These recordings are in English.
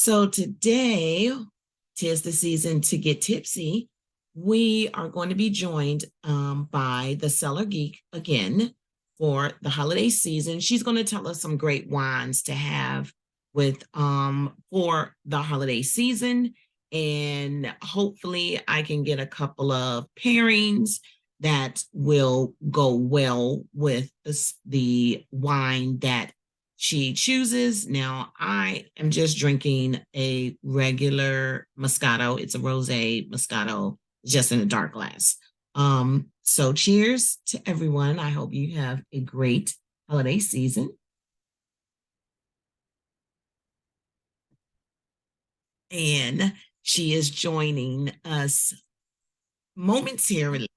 So today, tis the season to get tipsy. We are going to be joined by the Cellar Geek again for the holiday season. She's going to tell us some great wines to have with for the holiday season, and hopefully I can get a couple of pairings that will go well with the wine that she chooses. Now, I am just drinking a regular Moscato. It's a rosé Moscato, just in a dark glass. So cheers to everyone. I hope you have a great holiday season. And she is joining us momentarily.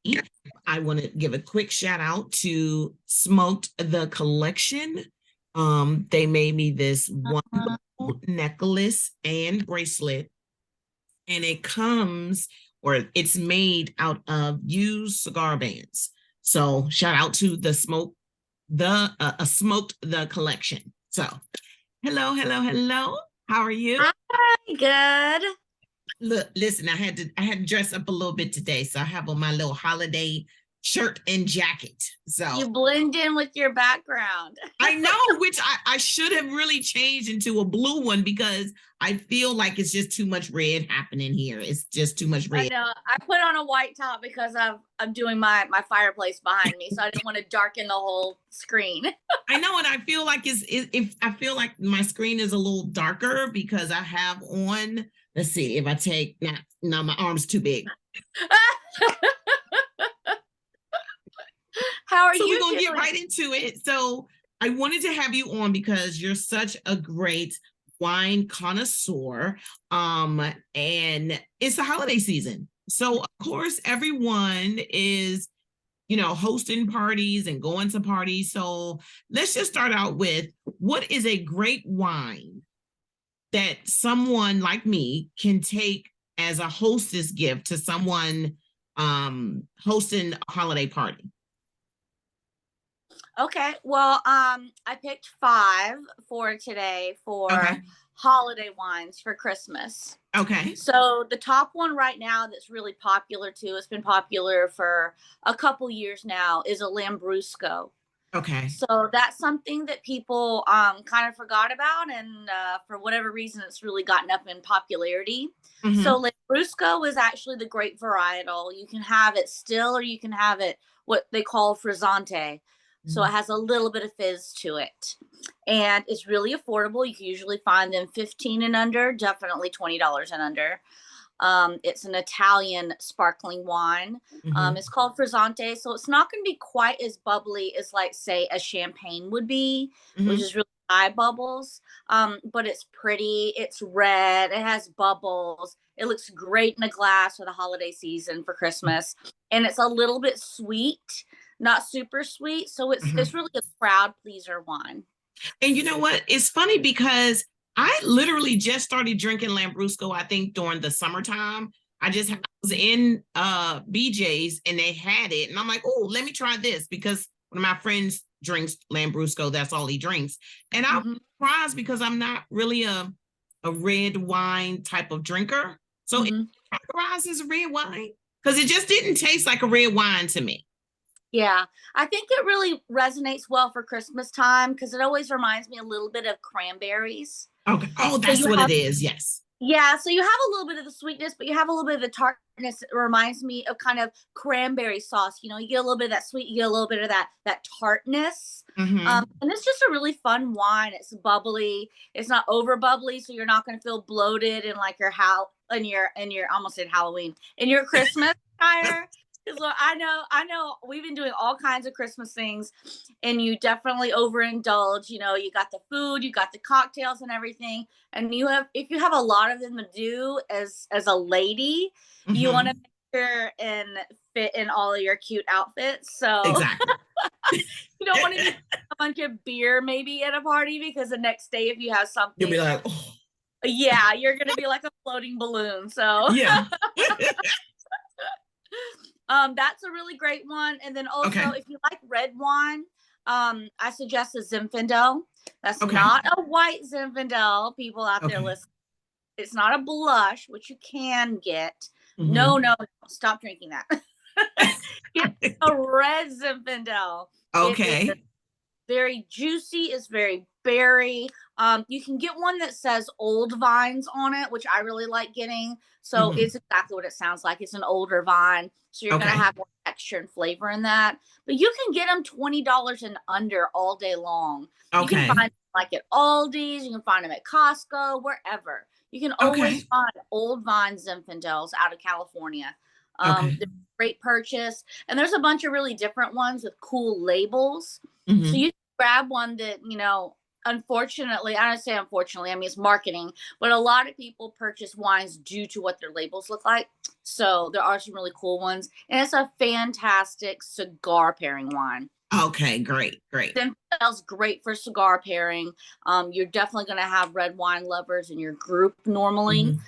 I want to give a quick shout out to Smoked the Collection. They made me this wonderful necklace and bracelet, and it comes, or it's made out of used cigar bands. So shout out to the Smoked the Collection. So hello. How are you? Hi, good. Look, listen, I had to dress up a little bit today, so I have on my little holiday shirt and jacket. So You blend in with your background. I know, which I should have really changed into a blue one because I feel like it's just too much red happening here. It's just too much I red. know. I put on a white top because I'm doing my fireplace behind me, so I didn't want to darken the whole screen. I know, and I feel like if I feel like my screen is a little darker because I have on. Let's see if I take now my arm's too big. How are So we're you gonna get doing? right into it. So I wanted to have you on because you're such a great wine connoisseur. And it's the holiday season. So of course everyone is, hosting parties and going to parties. So let's just start out with, what is a great wine that someone like me can take as a hostess gift to someone hosting a holiday party? Okay. Well, I picked five for today for Okay. holiday wines for Christmas. Okay. So the top one right now that's really popular too, it's been popular for a couple years now, is a Lambrusco. Okay. So that's something that people kind of forgot about, and for whatever reason, it's really gotten up in popularity. Mm-hmm. So Lambrusco is actually the grape varietal. You can have it still, or you can have it what they call frizzante. So it has a little bit of fizz to it, and it's really affordable. You can usually find them 15 and under, definitely $20 and under. It's an Italian sparkling wine. Mm-hmm. It's called Frizzante, so it's not going to be quite as bubbly as, like, say, a champagne would be, which Mm-hmm. is really high bubbles. But it's pretty. It's red. It has bubbles. It looks great in a glass for the holiday season for Christmas, and it's a little bit sweet, not super sweet. So it's Mm-hmm. it's really a crowd pleaser wine. And you know what? It's funny because I literally just started drinking Lambrusco, I think during the summertime. I was in BJ's and they had it. And I'm like, oh, let me try this because one of my friends drinks Lambrusco. That's all he drinks. And I'm Mm-hmm. surprised because I'm not really a red wine type of drinker. So it Mm-hmm. categorized as a red wine because it just didn't taste like a red wine to me. Yeah, I think it really resonates well for Christmas time because it always reminds me a little bit of cranberries. Okay. Oh, So that's you what it have, is. Yes. yeah, so you have a little bit of the sweetness, but you have a little bit of the tartness. It reminds me of kind of cranberry sauce. You get a little bit of that sweet, you get a little bit of that tartness. Mm-hmm. And it's just a really fun wine. It's bubbly. It's not over bubbly, so you're not going to feel bloated in like your almost said Halloween, in your Christmas attire. Because I know we've been doing all kinds of Christmas things, and you definitely overindulge. You got the food, you got the cocktails and everything, and if you have a lot of them to do as a lady, you want to Mm-hmm. make sure and fit in all of your cute outfits. So Exactly. you don't want to be a bunch of beer maybe at a party, because the next day if you have You'll be something, like, oh, yeah, you're gonna be like a floating balloon. So yeah. that's a really great one. And then also, Okay. if you like red wine, I suggest a Zinfandel. That's Okay. not a white Zinfandel, people out there Okay. listening. It's not a blush, which you can get. No, Mhm. no, no, stop drinking that. Get a red Zinfandel. It is Okay. very juicy. It's very berry. You can get one that says old vines on it, which I really like getting. So Mhm. it's exactly what it sounds like. It's an older vine. So you're going to Okay. have more texture and flavor in that. But you can get them $20 and under all day long. You can Okay. find them like at Aldi's, you can find them at Costco, wherever. You can always Okay. find old vine Zinfandels out of California. Okay. They're a great purchase. And there's a bunch of really different ones with cool labels. So Mhm. you grab one that, unfortunately, I don't say unfortunately, I mean, it's marketing, but a lot of people purchase wines due to what their labels look like. So there are some really cool ones. And it's a fantastic cigar pairing wine. Okay, great. Great. Zinfandel's great for cigar pairing. You're definitely going to have red wine lovers in your group normally.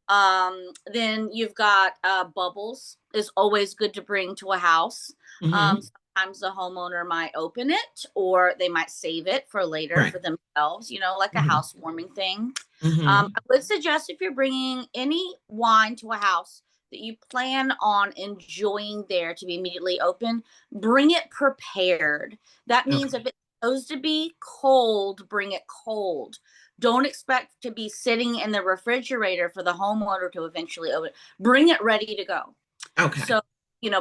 Mhm. Then you've got bubbles is always good to bring to a house. Mhm. Sometimes the homeowner might open it or they might save it for later Right. for themselves, like a Mhm. housewarming thing. Mhm. I would suggest if you're bringing any wine to a house that you plan on enjoying there to be immediately open, bring it prepared. That means Okay. if it's supposed to be cold, bring it cold. Don't expect to be sitting in the refrigerator for the homeowner to eventually open it. Bring it ready to go. Okay. So,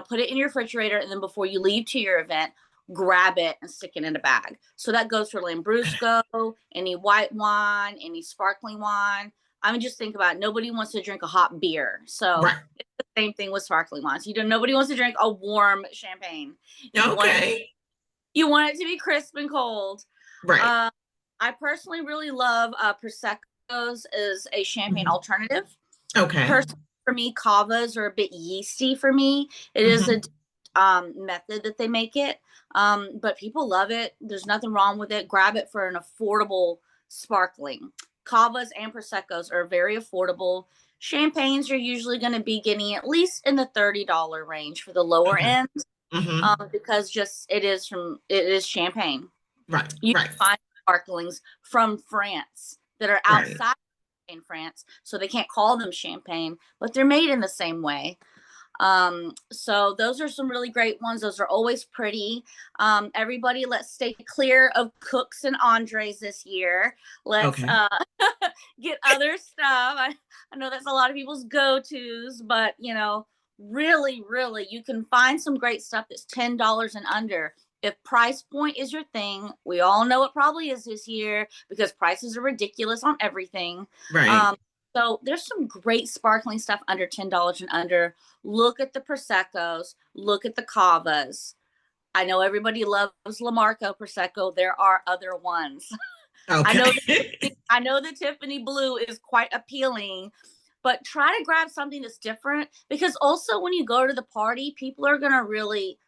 put it in your refrigerator, and then before you leave to your event, grab it and stick it in a bag. So that goes for Lambrusco, any white wine, any sparkling wine. I mean, just think about it. Nobody wants to drink a hot beer. So Right. it's the same thing with sparkling wines. Nobody wants to drink a warm champagne. You want it, Okay. you want it to be crisp and cold. Right. Uh, I personally really love Prosecco's as a champagne Mhm. alternative. Okay. Personally, for me, cavas are a bit yeasty for me. It is a Mhm. method that they make it, but people love it. There's nothing wrong with it. Grab it for an affordable sparkling. Cavas and Prosecco's are very affordable. Champagnes are usually going to be getting at least in the $30 range for the lower Okay. end, Mhm. because just it is champagne. Right. You Right. can find sparklings from France that are Right. outside in France, so they can't call them champagne, but they're made in the same way. So those are some really great ones. Those are always pretty. Everybody, let's stay clear of cooks and Andres this year. Let's Okay. get other stuff. I know that's a lot of people's go-tos, but really, really, you can find some great stuff that's $10 and under. If price point is your thing, we all know it probably is this year because prices are ridiculous on everything. Right. Um, so there's some great sparkling stuff under $10 and under. Look at the Prosecco's, look at the Cavas. I know everybody loves Lamarco Prosecco. There are other ones. I know Okay. I know the Tiffany Blue is quite appealing, but try to grab something that's different because also when you go to the party, people are gonna really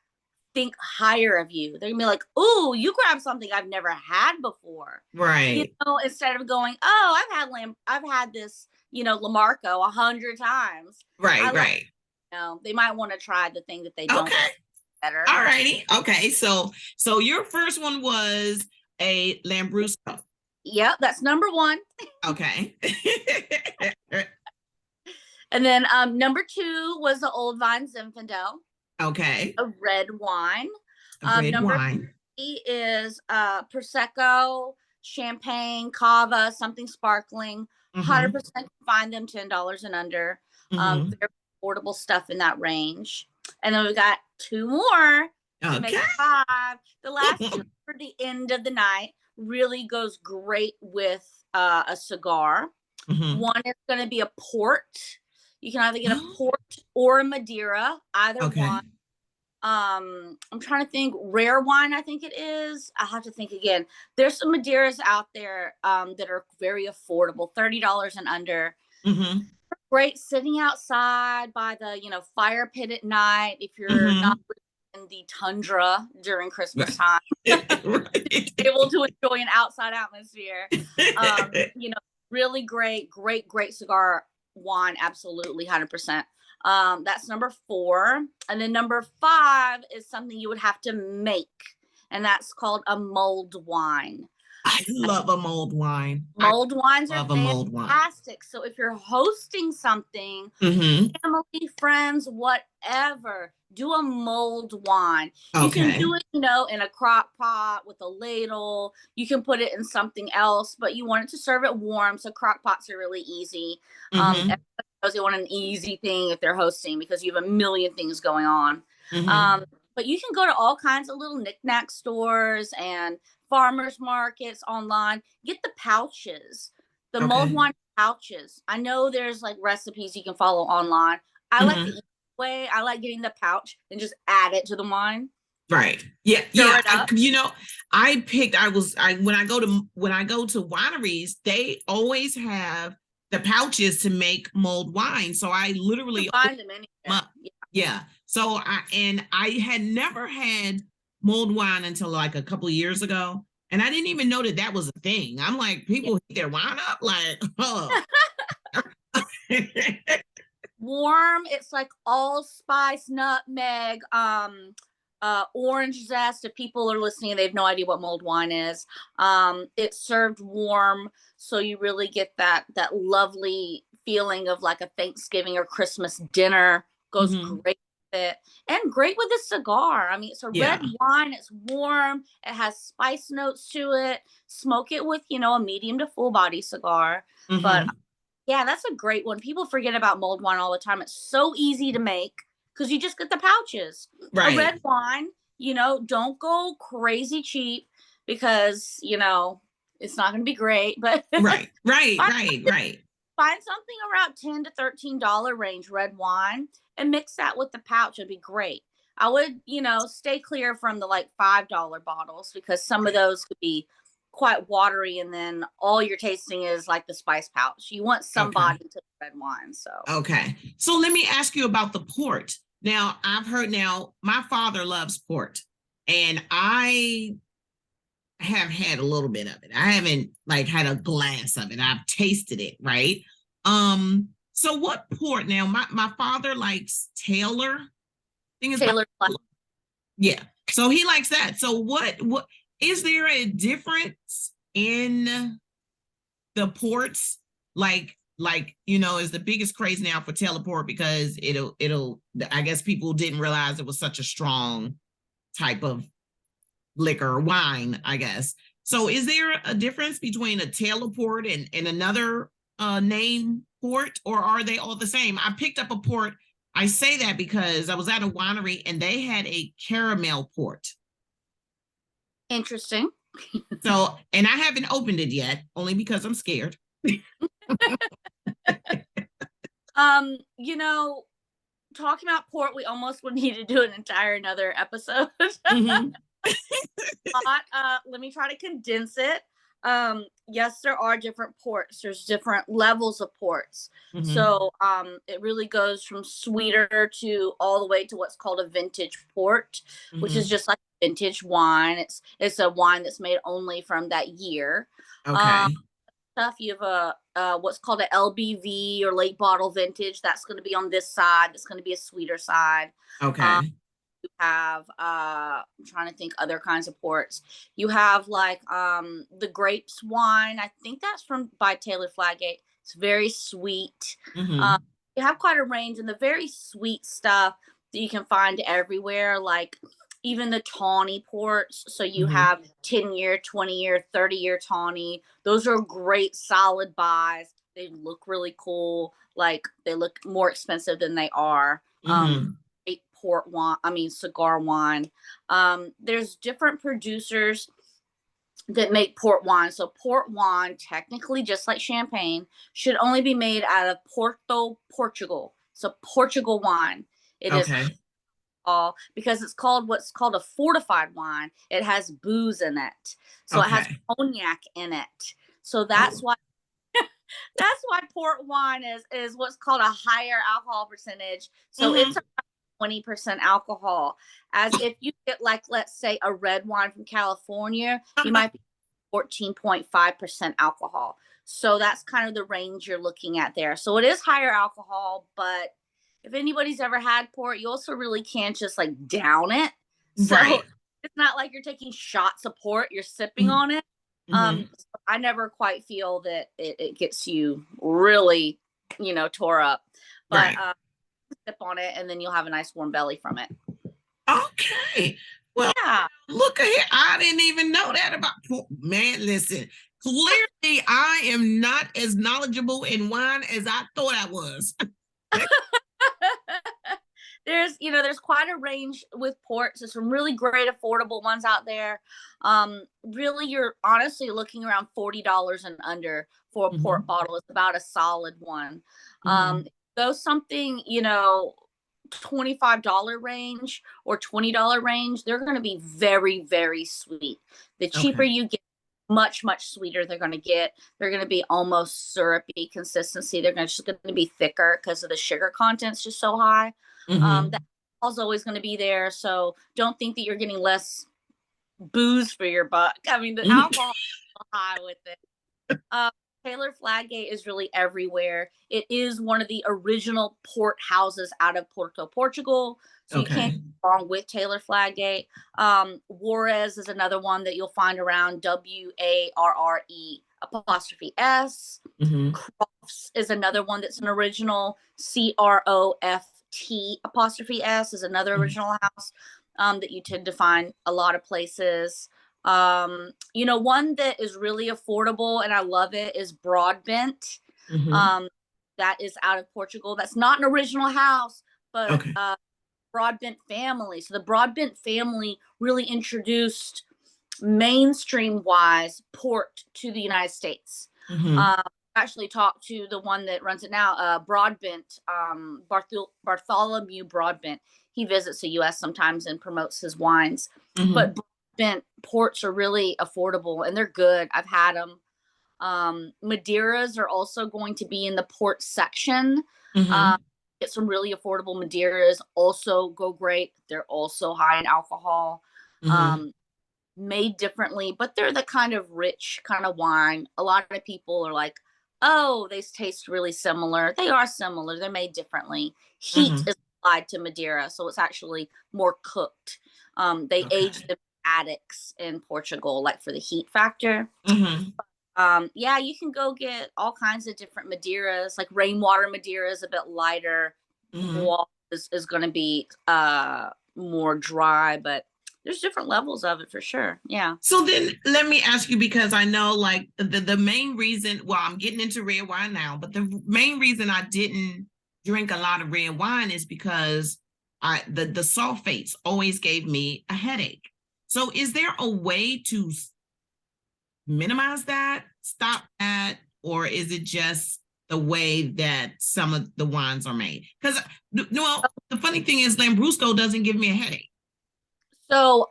think higher of you. They're gonna be like, "Ooh, you grabbed something I've never had before." Right. Instead of going, "Oh, I've had this, Lamarco 100 times. I Right. love." Right. They might want to try the thing that they don't Okay. like better. All righty. Okay. So your first one was a Lambrusco. Yep, that's number one. Okay. And then number two was the Old Vine Zinfandel, Okay. a red wine. A red Number wine. three is Prosecco, Champagne, Cava, something sparkling. Mm-hmm. 100% find them $10 and under. Mm-hmm. Very affordable stuff in that range. And then we've got two more to make Okay. it five. The last two for the end of the night really goes great with a cigar. Mm-hmm. One is going to be a port. You can either get a port or a Madeira, either Okay. one. I'm trying to think. Rare wine, I think it is. I have to think again. There's some Madeiras out there that are very affordable, $30 and under. Mm-hmm. Great sitting outside by the fire pit at night if you're not Mm-hmm. in the tundra during Christmas Right. time. Right. Able to enjoy an outside atmosphere. You know, really great, great, great cigar wine. Absolutely, 100%. That's number four. And then number five is something you would have to make, and that's called a mulled wine. I love a mulled wine. I Mulled wines are love a mulled wine. fantastic. So if you're hosting something, Mm-hmm. family, friends, whatever, do a mulled wine. You can Okay. do it, you know, in a crock pot with a ladle. You can put it in something else, but you want it to serve it warm. So crock pots are really easy. Mm-hmm. Everybody knows they want an easy thing if they're hosting because you have a million things going on. Mm-hmm. Um, but you can go to all kinds of little knickknack stores and farmers markets online. Get the pouches, the mulled Okay. wine pouches. I know there's like recipes you can follow online. I like the Mm-hmm. easy way. I like getting the pouch and just add it to the wine. Right. Yeah. Stir Yeah. it up. When I go to wineries, they always have the pouches to make mulled wine. So I You literally can find them open anywhere. up. Yeah. Yeah. So I had never had mulled wine until like a couple of years ago. And I didn't even know that that was a thing. I'm like, Yeah. people heat their wine up like, oh. Warm. It's like allspice, nutmeg, orange zest. If people are listening and they have no idea what mulled wine is, it's served warm, so you really get that lovely feeling of like a Thanksgiving or Christmas dinner. Goes Mhm. great with it, and great with a cigar. I mean, it's a red Yeah. wine. It's warm. It has spice notes to it. Smoke it with, you know, a medium to full body cigar. But Hmm. yeah, that's a great one. People forget about mulled wine all the time. It's so easy to make because you just get the pouches. A Right. red wine, you know, don't go crazy cheap because, you know, it's not going to be great, but Right. Right. find, Right. Right. find something around $10 to $13 range red wine and mix that with the pouch. It'd be great. I would, you know, stay clear from the like $5 bottles because some of Right. those could be quite watery and then all you're tasting is like the spice pouch. You want some Okay. body to the red wine. So Okay. So let me ask you about the port. Now, I've heard now my father loves port, and I have had a little bit of it. I haven't like had a glass of it. I've tasted it, right? So what port now? My father likes Taylor. I think it's by, Taylor, yeah. So he likes that. So what is there a difference in the ports, is the biggest craze now for teleport because it'll I guess people didn't realize it was such a strong type of liquor or wine, I guess. So is there a difference between a teleport and another name port, or are they all the same? I picked up a port. I say that because I was at a winery and they had a caramel port. interesting. So, and I haven't opened it yet, only because I'm scared. You know, talking about port, we almost would need to do an entire another episode. Mm-hmm. Let me try to condense it. Yes, there are different ports. There's different levels of ports. Mm-hmm. So it really goes from sweeter to all the way to what's called a vintage port, which is Mm-hmm. just like vintage wine. It's a wine that's made only from that year. Um, Okay. Stuff you have what's called a LBV or late bottle vintage. That's going to be on this side. That's going to be a sweeter side. Um, Okay. you have I'm trying to think other kinds of ports. You have like the grapes wine. I think that's from by Taylor Flaggate. It's very sweet. um, Mm-hmm. you have quite a range and the very sweet stuff that you can find everywhere, like even the tawny ports. So you Mm-hmm. have 10-year, 20-year, 30-year tawny. Those are great solid buys. They look really cool, like they look more expensive than they are. Mm-hmm. Port wine, I mean cigar wine. There's different producers that make port wine. So port wine, technically just like champagne, should only be made out of Porto, Portugal. So Portugal wine. It is Okay. all because it's called what's called a fortified wine. It has booze in it. So it has Okay. cognac in it. So Oh. that's why port wine is what's called a higher alcohol percentage. So it's Mm-hmm. 20% alcohol. As if you get like let's say a red wine from California, you Uh-huh. might be 14.5% alcohol. So that's kind of the range you're looking at there. So it is higher alcohol, but if anybody's ever had port, you also really can't just like down it. So Right. it's not like you're taking shots of port, you're sipping Mhm. on it. So I never quite feel that it gets you really, tore up. But Right. sip on it, and then you'll have a nice warm belly from it. Okay. Well, Yeah. look here. I didn't even know that about man. Listen, clearly I am not as knowledgeable in wine as I thought I was. There's quite a range with ports. There's some really great affordable ones out there. Really, you're honestly looking around $40 and under for a port Mhm, bottle. It's about a solid one. mhm. Though something, $25 range or $20 range, they're going to be very, very sweet. The cheaper Okay. you get, much, much sweeter they're going to get. They're going to be almost syrupy consistency. They're just going to be thicker because of the sugar content's just so high. That Mhm. alcohol's always going to be there. So don't think that you're getting less booze for your buck. I mean, the Mhm. alcohol is high with it. Uh, Taylor Fladgate is really everywhere. It is one of the original port houses out of Porto, Portugal. So you can't Okay. go wrong with Taylor Fladgate. Juarez is another one that you'll find around WARRE apostrophe S. Mhm. Crofts is another one that's an original. CROFT apostrophe S is another Mhm. original house that you tend to find a lot of places. One that is really affordable and I love it is Broadbent. Mhm. Um, that is out of Portugal. That's not an original house, but Okay. Broadbent family. So the Broadbent family really introduced mainstream wise port to the United States. Mhm. Uh, actually talked to the one that runs it now, Broadbent, Bartholomew Broadbent. He visits the U.S. sometimes and promotes his wines. Mhm. But Broadbent ports are really affordable and they're good. I've had them. Madeiras are also going to be in the port section. Uh, Mhm. get some really affordable Madeiras. Also go great. They're also high in alcohol. Mhm. Um, Made differently, but they're the kind of rich kind of wine. A lot of people are like, oh, they taste really similar. They are similar. They're made differently. Heat Mhm. is applied to Madeira, so it's actually more cooked. They age Okay. them attics in Portugal, like for the heat factor. Mhm. Yeah, you can go get all kinds of different Madeiras, like rainwater Madeira is a bit lighter. Mhm. Wall is going to be more dry, but there's different levels of it for sure. Yeah. So then let me ask you because I know like the main reason, well, I'm getting into red wine now, but the main reason I didn't drink a lot of red wine is because the sulfates always gave me a headache. So is there a way to minimize that, stop that, or is it just the way that some of the wines are made? Because well, the funny thing is Lambrusco doesn't give me a headache. So,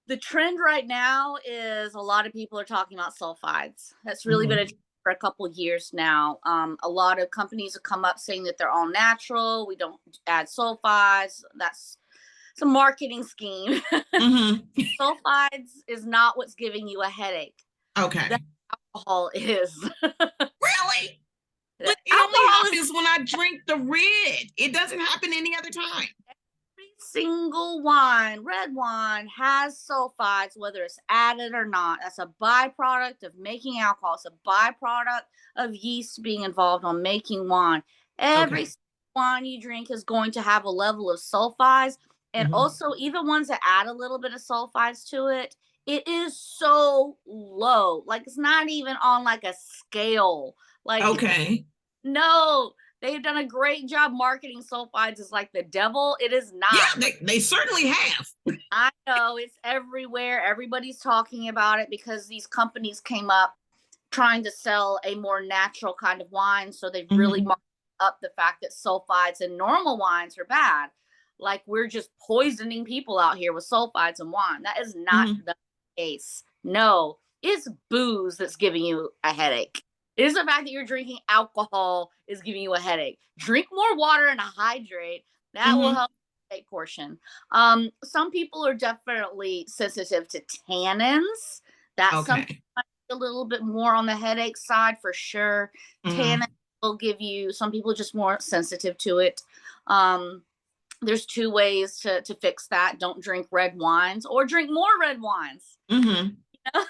the trend right now is a lot of people are talking about sulfides. That's really been a Mm-hmm. trend for a couple of years now. A lot of companies have come up saying that they're all natural. We don't add sulfides. That's it's a marketing scheme. Mm-hmm. Sulfides is not what's giving you a headache. The Okay. alcohol is. The Really? But it only alcohol is happens when I drink the red. It doesn't happen any other time. every single wine, red wine, has sulfides, whether it's added or not. That's a byproduct of making alcohol. It's a byproduct of yeast being involved on making wine. Every Okay. wine you drink is going to have a level of sulfides. And Mm-hmm. also, even ones that add a little bit of sulfides to it, it is so low. Like, it's not even on like a scale. Like, Okay. no, they've done a great job marketing sulfides as like the devil. It is Yeah, not. Like, they certainly have. I know it's everywhere. Everybody's talking about it because these companies came up trying to sell a more natural kind of wine. So they've really Mm-hmm. marked up the fact that sulfides in normal wines are bad. Like, we're just poisoning people out here with sulfides in wine. That is not Mm-hmm. the case. No, it's booze that's giving you a headache. It is the fact that you're drinking alcohol is giving you a headache. Drink more water and hydrate. That will Mm-hmm. help the headache portion. Some people are definitely sensitive to tannins. That's something Okay. a little bit more on the headache side for sure. Tannin Mm-hmm. will give you, some people are just more sensitive to it. Um, there's two ways to fix that. Don't drink red wines or drink more red wines. Mm-hmm.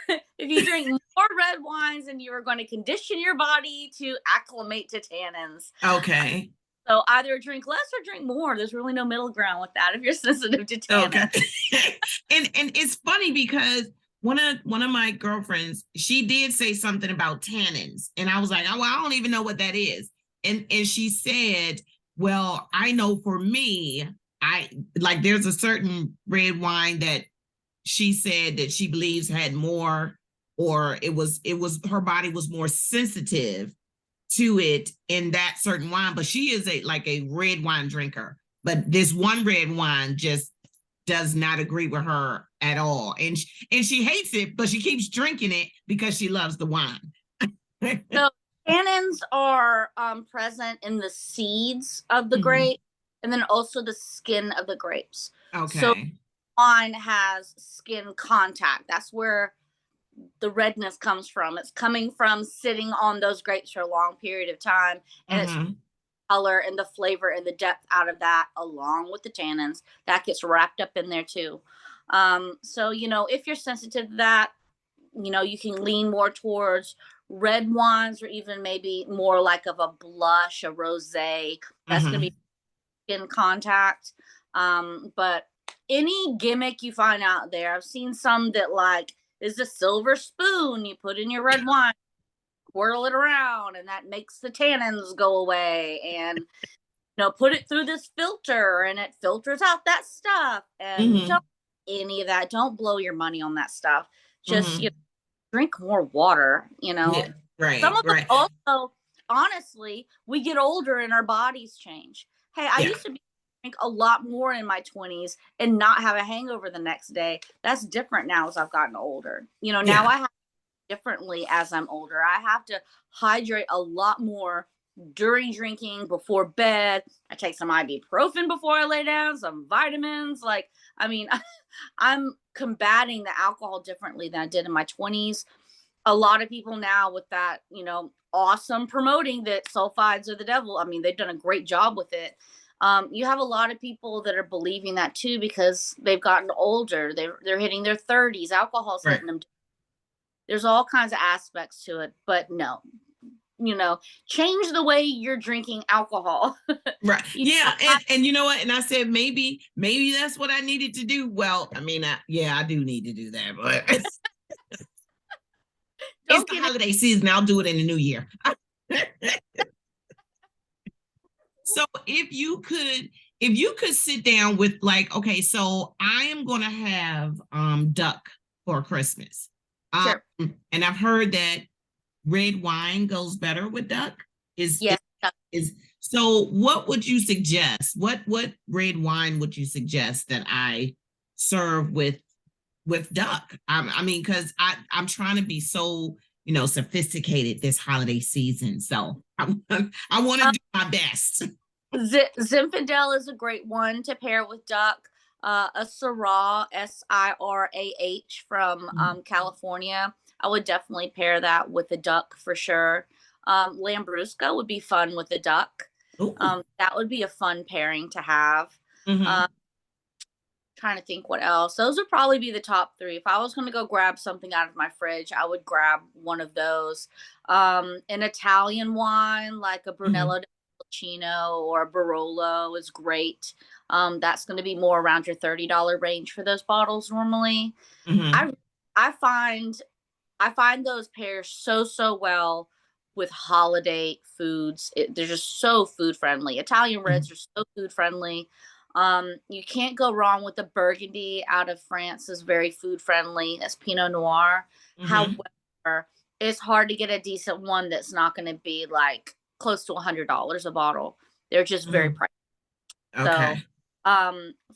If you drink more red wines, then you are going to condition your body to acclimate to tannins. Okay. So either drink less or drink more. There's really no middle ground with that if you're sensitive to Okay. tannins. And it's funny because one of my girlfriends, she did say something about tannins, and I was like, oh, well, I don't even know what that is. And she said, well, I know for me, I like there's a certain red wine that she said that she believes had more, or it was her body was more sensitive to it in that certain wine, but she is a red wine drinker. But this one red wine just does not agree with her at all, and she hates it, but she keeps drinking it because she loves the wine. So tannins are present in the seeds of the Mhm. grape and then also the skin of the grapes. So Okay. wine has skin contact. That's where the redness comes from. It's coming from sitting on those grapes for a long period of time, and it's Mm-hmm. color and the flavor and the depth out of that, along with the tannins, that gets wrapped up in there too. So if you're sensitive to that, you can lean more towards red wines or even maybe more like of a blush, a rosé. That's going to Mm-hmm. be in contact. But any gimmick you find out there, I've seen some that like is a silver spoon you put in your red wine, whirl it around, and that makes the tannins go away. And put it through this filter, and it filters out that stuff. And Mm-hmm. don't any of that. Don't blow your money on that stuff. Just Mm-hmm. drink more water. Yeah. Some Right. of us Right. also, honestly, we get older and our bodies change. Hey, I Yeah. used to drink a lot more in my 20s and not have a hangover the next day. That's different now as I've gotten older. Now Yeah. I have differently as I'm older. I have to hydrate a lot more during drinking, before bed. I take some ibuprofen before I lay down, some vitamins. Like, I mean, I'm combating the alcohol differently than I did in my 20s. A lot of people now with that, awesome promoting that sulfites are the devil. I mean, they've done a great job with it. You have a lot of people that are believing that too because they've gotten older. They're hitting their 30s. Alcohol's Right. hitting them. There's all kinds of aspects to it, but no, change the way you're drinking alcohol. Right. You Yeah. don't have- And you know what? And I said maybe that's what I needed to do. Well, I mean, yeah, I do need to do that, but it's don't the get it. holiday season. I'll do it in the new year. So if you could sit down with like, okay, so I am gonna have duck for Christmas. Um, Sure. and I've heard that red wine goes better with duck. Is Yes. is so what would you suggest? What red wine would you suggest that I serve with duck? I mean, because I'm trying to be so sophisticated this holiday season. So I want to Um, do my best. Zinfandel is a great one to pair with duck. A Syrah, Sirah from California. I would definitely pair that with a duck for sure. Lambrusco would be fun with a duck. Oh. That would be a fun pairing to have. Mm-hmm. Uh, Trying to think what else. Those would probably be the top three. If I was going to go grab something out of my fridge, I would grab one of those. An Italian wine like a Mm-hmm. Brunello di Ficino or a Barolo is great. That's going to be more around your $30 range for those bottles normally. Mm-hmm. I I find I find those pair so well with holiday foods. They're just so food friendly. Italian reds are so food friendly. You can't go wrong with the Burgundy out of France. Is very food friendly. That's Pinot Noir. Mm-hmm. However, it's hard to get a decent one that's not going to be like close to $100 a bottle. They're just very Mm-hmm. pricey. So, Okay.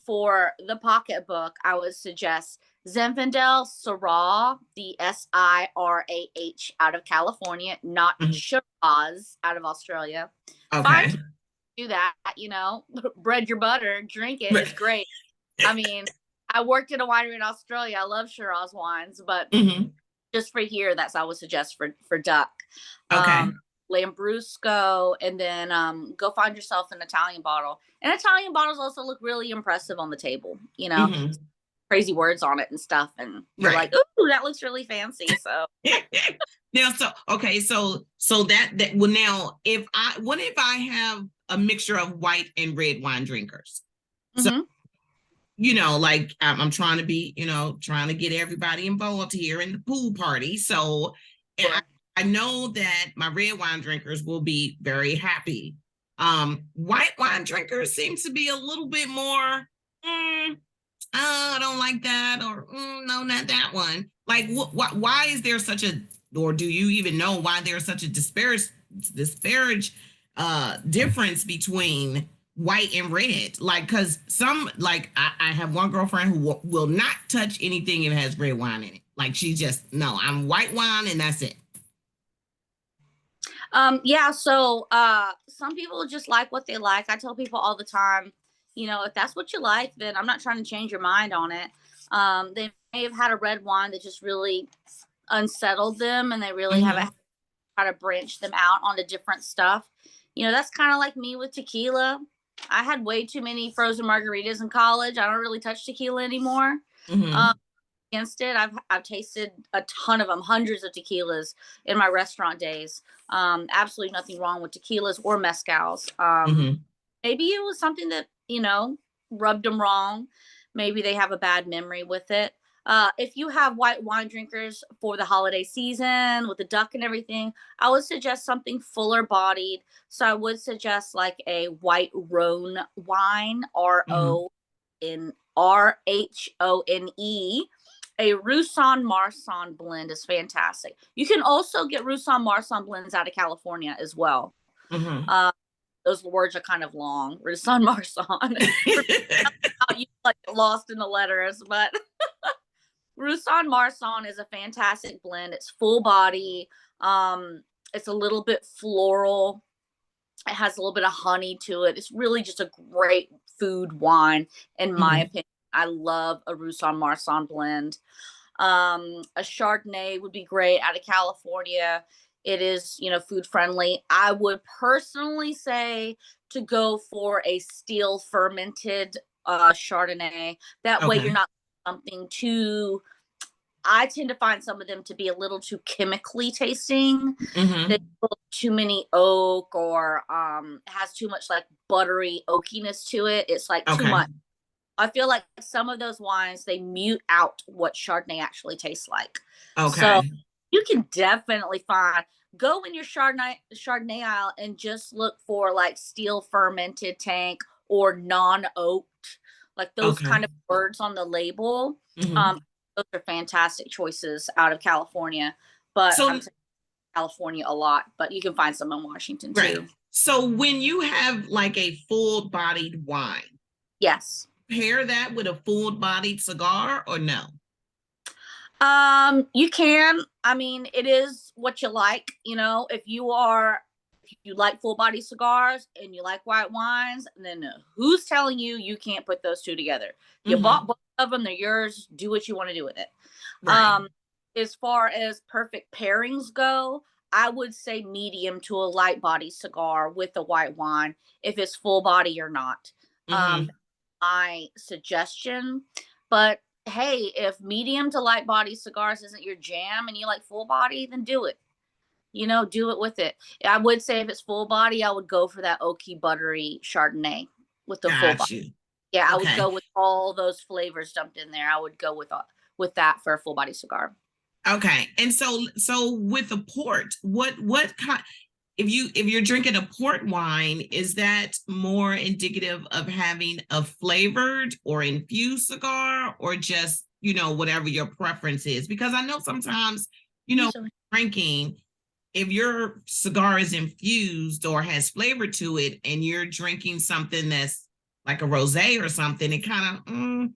for the pocketbook, I would suggest Zinfandel Syrah, the Sirah out of California, not Mhm. Shiraz out of Australia. Fine Okay. to do that, bread your butter, drink it. It's great. I mean, I worked in a winery in Australia. I love Shiraz wines, but Mm-hmm. just for here, that's I would suggest for duck. Okay. Lambrusco, and then go find yourself an Italian bottle. And Italian bottles also look really impressive on the table. Mm-hmm. crazy words on it and stuff, and you're Right. like, ooh, that looks really fancy. So Now, so okay, so that well now, if I what if I have a mixture of white and red wine drinkers? So mm-hmm. like I'm trying to be, trying to get everybody involved here in the pool party. So I, Sure. I know that my red wine drinkers will be very happy. White wine drinkers seem to be a little bit more. Mm, I don't like that, or no, not that one. Like, why is there such a, or do you even know why there's such a disparage difference between white and red? Like, because some, like, I have one girlfriend who will not touch anything that has red wine in it. Like, she just, no, I'm white wine and that's it. Yeah, so some people just like what they like. I tell people all the time, if that's what you like, then I'm not trying to change your mind on it. They may have had a red wine that just really unsettled them, and they really haven't Mm-hmm. had how to branch them out onto different stuff. That's kind of like me with tequila. I had way too many frozen margaritas in college. I don't really touch tequila anymore. Mm-hmm. Um, Against it. I've tasted a ton of them, hundreds of tequilas in my restaurant days. Absolutely nothing wrong with tequilas or mezcals. Mm-hmm. Maybe it was something that rubbed them wrong. Maybe they have a bad memory with it. If you have white wine drinkers for the holiday season with the duck and everything, I would suggest something fuller bodied. So I would suggest like a white Rhone wine, Mm-hmm. Rhone. A Roussan Marsan blend is fantastic. You can also get Roussan Marsan blends out of California as well. Mm-hmm. Uh, those words are kind of long. Roussan Marsan. You like lost in the letters, but Roussan Marsan is a fantastic blend. It's full body. It's a little bit floral. It has a little bit of honey to it. It's really just a great food wine, in my Mm-hmm. opinion. I love a Roussan Marsan blend. A Chardonnay would be great out of California. It is, food friendly. I would personally say to go for a steel fermented Chardonnay. That way, you're Okay. not something too. I tend to find some of them to be a little too chemically tasting. They Mm-hmm. put too many oak, or has too much like buttery oakiness to it. It's like too Okay. much. I feel like some of those wines, they mute out what Chardonnay actually tastes like. So Okay. you can definitely go in your Chardonnay aisle and just look for like steel fermented tank or non-oaked, like those Okay. kind of words on the label. Mm-hmm. Um, those are fantastic choices out of California. But I'm So saying California a lot, but you can find some in Washington right. too. So when you have like a full-bodied wine, Yes. pair that with a full-bodied cigar or no? You can. I mean, it is what you like. If you like full body cigars and you like white wines, then who's telling you can't put those two together? You Mm-hmm. bought both of them; they're yours. Do what you want to do with it. Right. Um, as far as perfect pairings go, I would say medium to a light body cigar with a white wine, if it's full body or not. Mm-hmm. My suggestion. But hey, if medium to light body cigars isn't your jam and you like full body, then do it. Do it with it. I would say if it's full body, I would go for that oaky, buttery Chardonnay with the full body. Got you. Yeah, I would Okay. go with all those flavors dumped in there. I would go with that for a full body cigar. Okay. And so with a port, what kind, if you're drinking a port wine, is that more indicative of having a flavored or infused cigar, or just, whatever your preference is? Because I know sometimes, you know, Usually. drinking, if your cigar is infused or has flavor to it and you're drinking something that's like a rosé or something, it kind of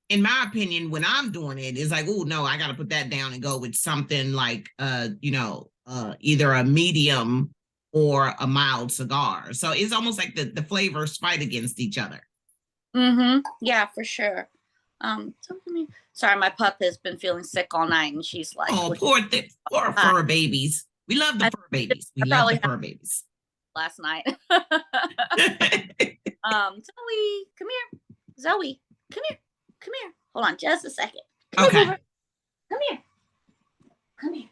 in my opinion, when I'm doing it, it's like, oh no, I got to put that down and go with something like, either a medium or a mild cigar. So it's almost like the flavors fight against each other. Mm-hmm. Yeah, for sure. Sorry, my pup has been feeling sick all night, and she's like, Oh, poor uh, fur babies. We love the I, fur babies. We I love probably the had fur babies. last night. Zoe, come here. Zoe, come here. Come here. Hold on just a second. Come Okay. over. Come here. Come here.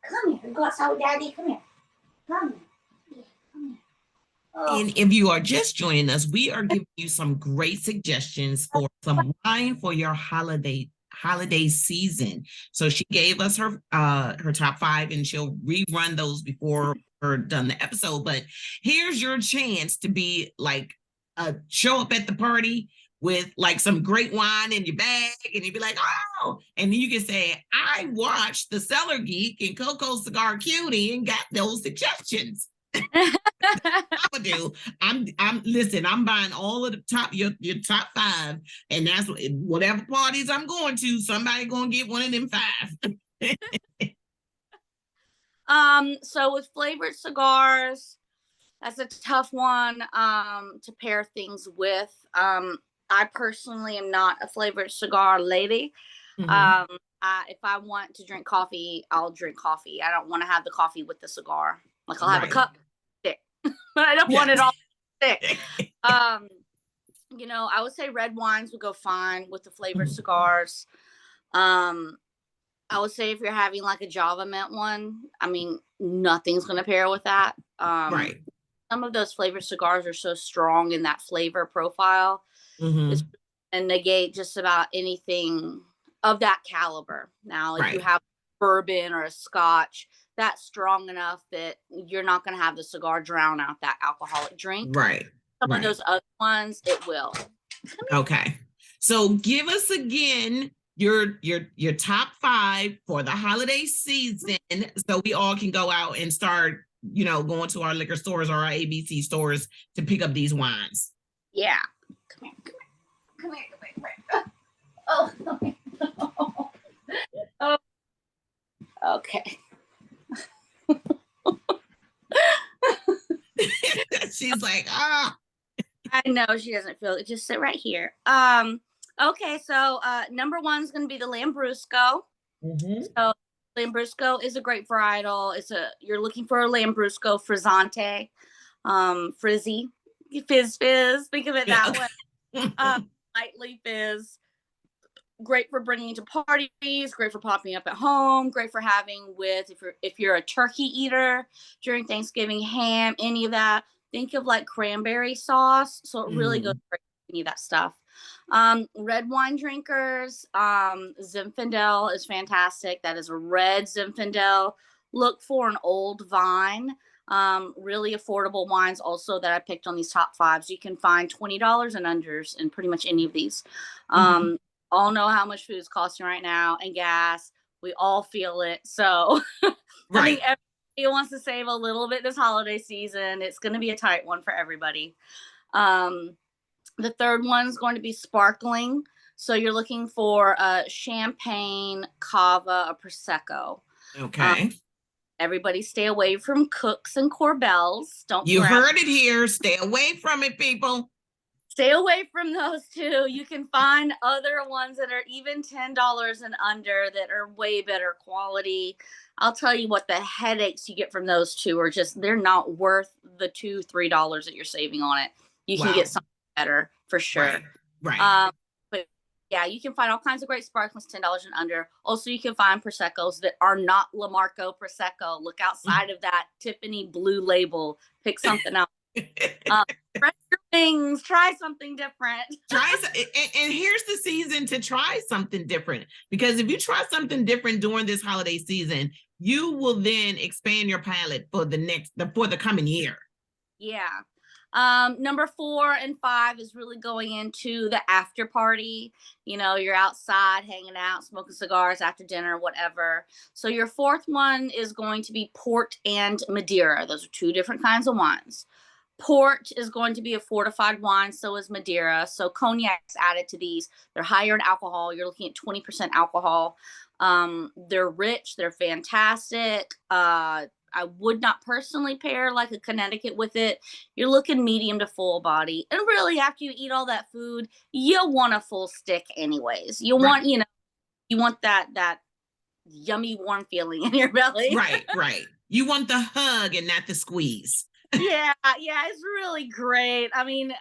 Come here. Go outside with Daddy. Come here. Come here. Yeah, come here. Oh. And if you are just joining us, we are giving you some great suggestions for some wine for your holiday season. So she gave us her top 5, and she'll rerun those before we're done the episode. But here's your chance to be like show up at the party with like some great wine in your bag, and you'd be like, oh, and then you can say, I watched the Cellar Geek and Coco Cigar Cutie and got those suggestions. I would do. I'm listen, I'm buying all of the top your top 5, and that's whatever parties I'm going to, somebody gonna get one of them 5. So with flavored cigars, that's a tough one to pair things with. I personally am not a flavored cigar lady. Mm-hmm. If I want to drink coffee, I'll drink coffee. I don't want to have the coffee with the cigar. Like I'll have a cup stick, but I don't want it all thick. I would say red wines would go fine with the flavored cigars. I would say if you're having like a Java mint one, I mean, nothing's going to pair with that. Right. Some of those flavored cigars are so strong in that flavor profile. It's and negate just about anything of that caliber. Now, if you have bourbon or a scotch, that's strong enough that you're not going to have the cigar drown out that alcoholic drink. Right. Some of those other ones, it will. Okay. So give us again your top 5 for the holiday season, so we all can go out and start, going to our liquor stores or our ABC stores to pick up these wines. Yeah. Come here. Oh, come here. Oh. Okay. She's like, I know she doesn't feel it. Just sit right here. Okay, so number 1 is going to be the Lambrusco. So Lambrusco is a great varietal. You're looking for a Lambrusco frizzante, frizzy, fizz. Think of it that way. Lightly fizz. Great for bringing to parties. Great for popping up at home. Great for having with if you're a turkey eater during Thanksgiving, ham, any of that. Think of like cranberry sauce. So it really goes great with any of that stuff. Red wine drinkers, Zinfandel is fantastic. That is a red Zinfandel. Look for an old vine. Really affordable wines also that I picked on these top 5. So you can find $20 and unders in pretty much any of these. All know how much food is costing right now, and gas. We all feel it. So I think everybody wants to save a little bit this holiday season. It's going to be a tight one for everybody. The third one is going to be sparkling. So you're looking for champagne, cava, or prosecco. Okay. Everybody stay away from Cooks and Corbels. You heard it here. Stay away from it, people. Stay away from those two. You can find other ones that are even $10 and under that are way better quality. I'll tell you what, the headaches you get from those two are they're not worth the $2-3 that you're saving on it. You can get something better for sure. Right. But yeah, you can find all kinds of great sparklings, $10 and under. Also, you can find Proseccos that are not La Marco Prosecco. Look outside of that Tiffany blue label. Pick something else. Spread your wings. Try something different. And here's the season to try something different, because if you try something different during this holiday season, you will then expand your palate for the coming year. Yeah. Number 4 and 5 is really going into the after party. You're outside hanging out, smoking cigars after dinner, whatever. So your 4th one is going to be port and Madeira. Those are 2 different kinds of wines. Port is going to be a fortified wine, so is Madeira. So cognac's added to these. They're higher in alcohol. You're looking at 20% alcohol. They're rich. They're fantastic. I would not personally pair like a Connecticut with it. You're looking medium to full body. And really, after you eat all that food, you want a full stick anyways. You want, you want that yummy warm feeling in your belly. Right. You want the hug and not the squeeze. Yeah, it's really great. I mean,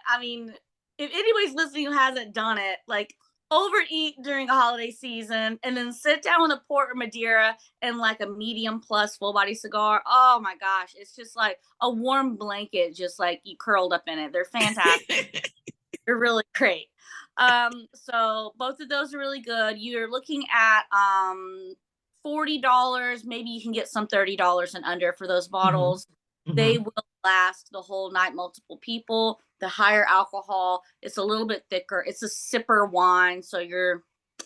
if anybody's listening who hasn't done it, like overeat during a holiday season and then sit down with a port or Madeira and like a medium plus full body cigar. Oh my gosh, it's just like a warm blanket, just like you curled up in it. They're fantastic. They're really great. So both of those are really good. You're looking at $40. Maybe you can get some $30 and under for those Mhm, bottles. They mhm. will last the whole night, multiple people. The higher alcohol, it's a little bit thicker. It's a sipper wine, so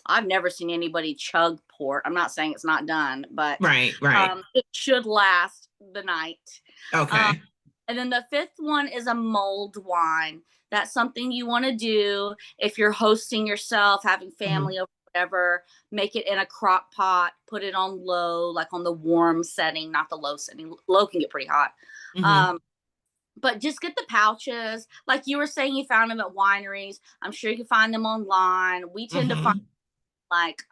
I've never seen anybody chug port. I'm not saying it's not done, but Right, right. it should last the night. Um, Okay. and then the fifth one is a mulled wine. That's something you want to do if you're hosting yourself, having Mhm, family over, whatever. Make it in a crock pot, put it on low, like on the warm setting, not the low setting. Low can get pretty hot. mhm. Um, but just get the pouches. Like you were saying, you found them at wineries. I'm sure you can find them online. We tend to find Mhm. like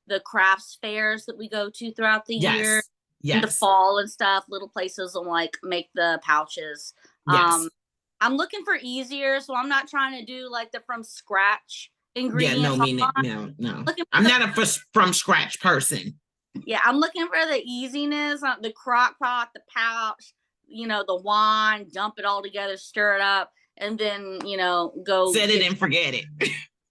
the crafts fairs that we go to throughout the year Yes. in the Yes. fall and stuff. Little places will like make the pouches. um Yes. I'm looking for easier, so I'm not trying to do like the from scratch Yeah, no, ingredients. no, no. Looking I'm for not a from scratch person. yeah, I'm looking for the easiness, the crock pot, the pouch, the wine, dump it all together, stir it up, and then go Set it get and forget it.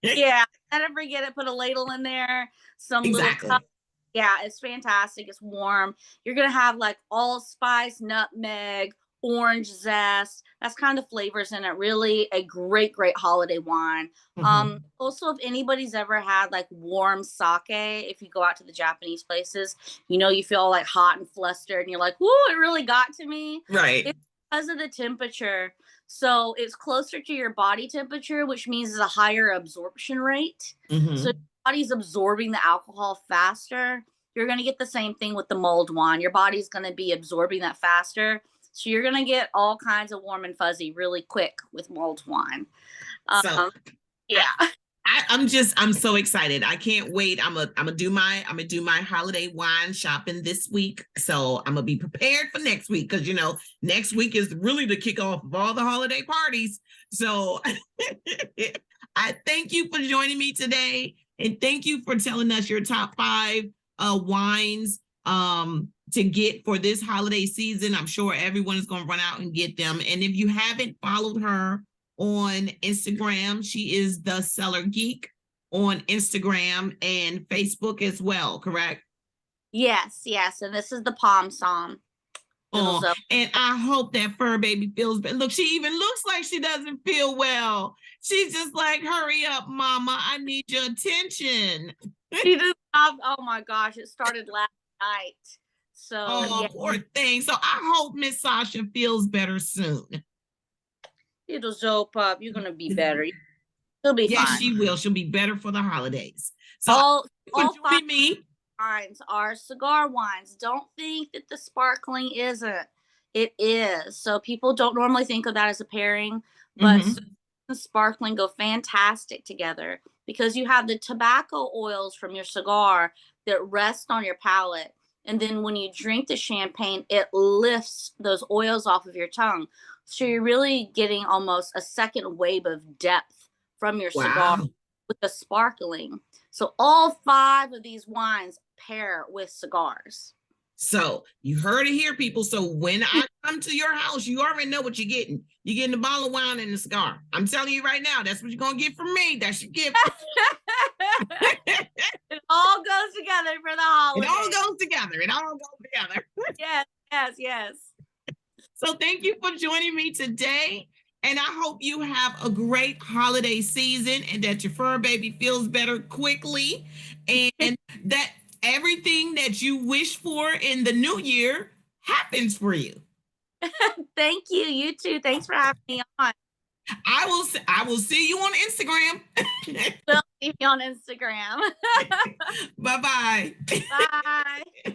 yeah, never forget it, put a ladle in there, some little cup. Exactly. Yeah, it's fantastic. It's warm. You're gonna have like allspice, nutmeg, orange zest. That's kind of flavors in it. Really a great, great holiday wine. Mhm. Also, if anybody's ever had like warm sake, if you go out to the Japanese places, you feel like hot and flustered, and you're like, "Whoo, it really got to me." Right. It's because of the temperature. So it's closer to your body temperature, which means it's a higher absorption rate. So Mhm. body's absorbing the alcohol faster. You're going to get the same thing with the mulled wine. Your body's going to be absorbing that faster. So you're going to get all kinds of warm and fuzzy really quick with mulled wine. So Um, I, yeah. I'm so excited. I can't wait. I'm gonna do my holiday wine shopping this week. So I'm gonna be prepared for next week because next week is really the kickoff of all the holiday parties. So I thank you for joining me today, and thank you for telling us your top five wines to get for this holiday season. I'm sure everyone is gonna run out and get them. And if you haven't followed her on Instagram, she is the Cellar Geek on Instagram and Facebook as well, correct? Yes, yes. And this is the palm psalm. Little Oh, Zoe. and I hope that fur baby feels better. Look, she even looks like she doesn't feel well. She's just like, hurry up, mama. I need your attention. She just, oh my gosh, it started last night. So Oh, yeah, poor thing. So I hope Miss Sasha feels better soon. little Zoe pup, you're gonna be better. You'll be Yes, fine. she will. She'll be better for the holidays. So All for all five joining me. wines are cigar wines. Don't think that the sparkling isn't. It is. So people don't normally think of that as a pairing, but Mhm. and sparkling go fantastic together because you have the tobacco oils from your cigar that rest on your palate. And then when you drink the champagne, it lifts those oils off of your tongue. So you're really getting almost a second wave of depth from your cigar Wow. with the sparkling. So all five of these wines pair with cigars. So you heard it here, people. So when I come to your house, you already know what you're getting. You're getting a bottle of wine and a cigar. I'm telling you right now, that's what you're gonna get from me. That's your gift. It all goes together for the It all holiday. goes together. It all goes together. Yes, yes, yes. So thank you for joining me today. And I hope you have a great holiday season and that your fur baby feels better quickly and that everything that you wish for in the new year happens for you. Thank you. You too. Thanks for having me on. I will see you on Instagram. We'll see you on Instagram. Bye bye. Bye.